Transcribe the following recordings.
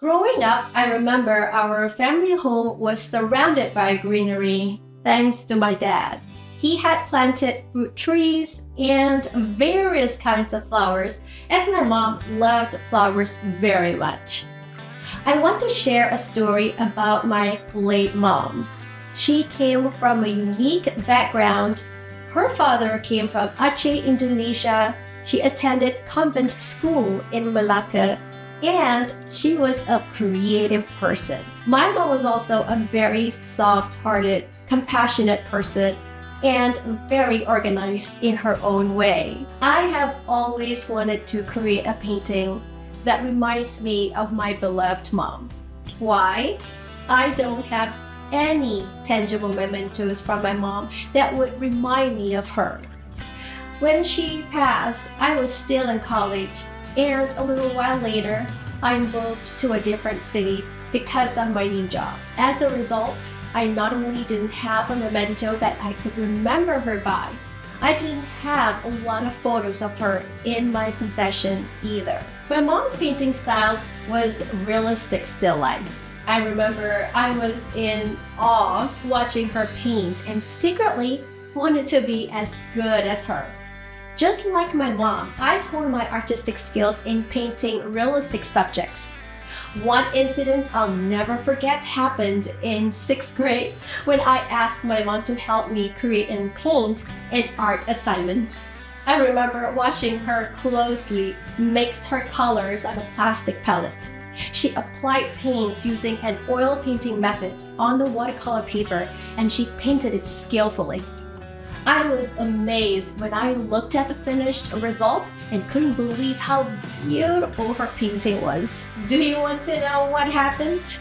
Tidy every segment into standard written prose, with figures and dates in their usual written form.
Growing up, I remember our family home was surrounded by greenery thanks to my dad. He had planted fruit trees and various kinds of flowers, as my mom loved flowers very much. I want to share a story about my late mom. She came from a unique background. Her father came from Aceh, Indonesia. She attended convent school in Malacca, and she was a creative person. My mom was also a very soft-hearted, compassionate person and very organized in her own way. I have always wanted to create a painting that reminds me of my beloved mom. Why? I don't have any tangible mementos from my mom that would remind me of her. When she passed, I was still in college, and a little while later, I moved to a different city because of my new job. As a result, I not only didn't have a memento that I could remember her by, I didn't have a lot of photos of her in my possession either. My mom's painting style was realistic still life. I remember I was in awe watching her paint and secretly wanted to be as good as her. Just like my mom, I honed my artistic skills in painting realistic subjects. One incident I'll never forget happened in 6th grade when I asked my mom to help me create and paint an art assignment. I remember watching her closely mix her colors on a plastic palette. She applied paints using an oil painting method on the watercolor paper, and she painted it skillfully. I was amazed when I looked at the finished result and couldn't believe how beautiful her painting was. Do you want to know what happened?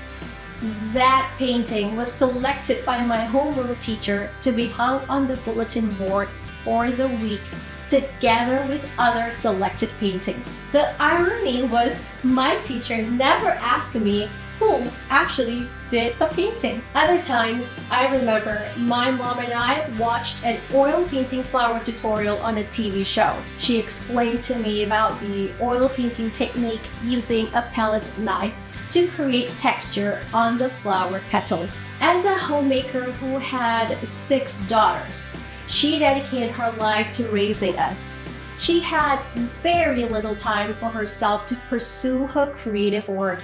That painting was selected by my homeroom teacher to be hung on the bulletin board for the week, together with other selected paintings. The irony was my teacher never asked me who actually did the painting. Other times, I remember my mom and I watched an oil painting flower tutorial on a TV show. She explained to me about the oil painting technique using a palette knife to create texture on the flower petals. As a homemaker who had 6 daughters, she dedicated her life to raising us. She had very little time for herself to pursue her creative work,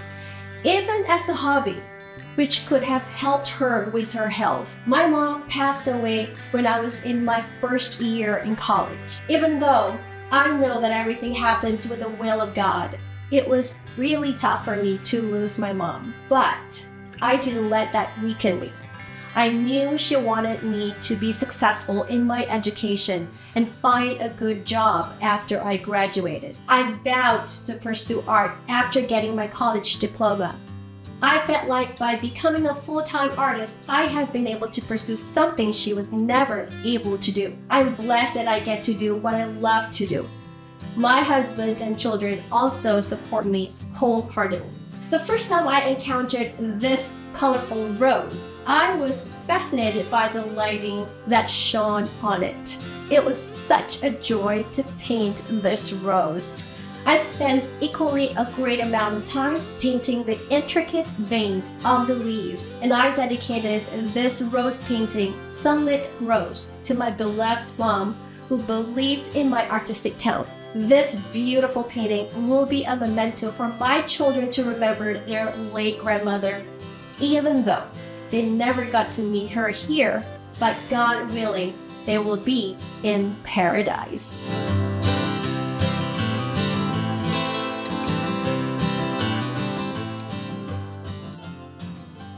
even as a hobby, which could have helped her with her health. My mom passed away when I was in my first year in college. Even though I know that everything happens with the will of God, it was really tough for me to lose my mom. But I didn't let that weaken me. I knew she wanted me to be successful in my education and find a good job after I graduated. I vowed to pursue art after getting my college diploma. I felt like by becoming a full-time artist, I have been able to pursue something she was never able to do. I'm blessed that I get to do what I love to do. My husband and children also support me wholeheartedly. The first time I encountered this colorful rose, I was fascinated by the lighting that shone on it. It was such a joy to paint this rose. I spent equally a great amount of time painting the intricate veins of the leaves, and I dedicated this rose painting, Sunlit Rose, to my beloved mom who believed in my artistic talent. This beautiful painting will be a memento for my children to remember their late grandmother, even though they never got to meet her here, but God willing, they will be in paradise.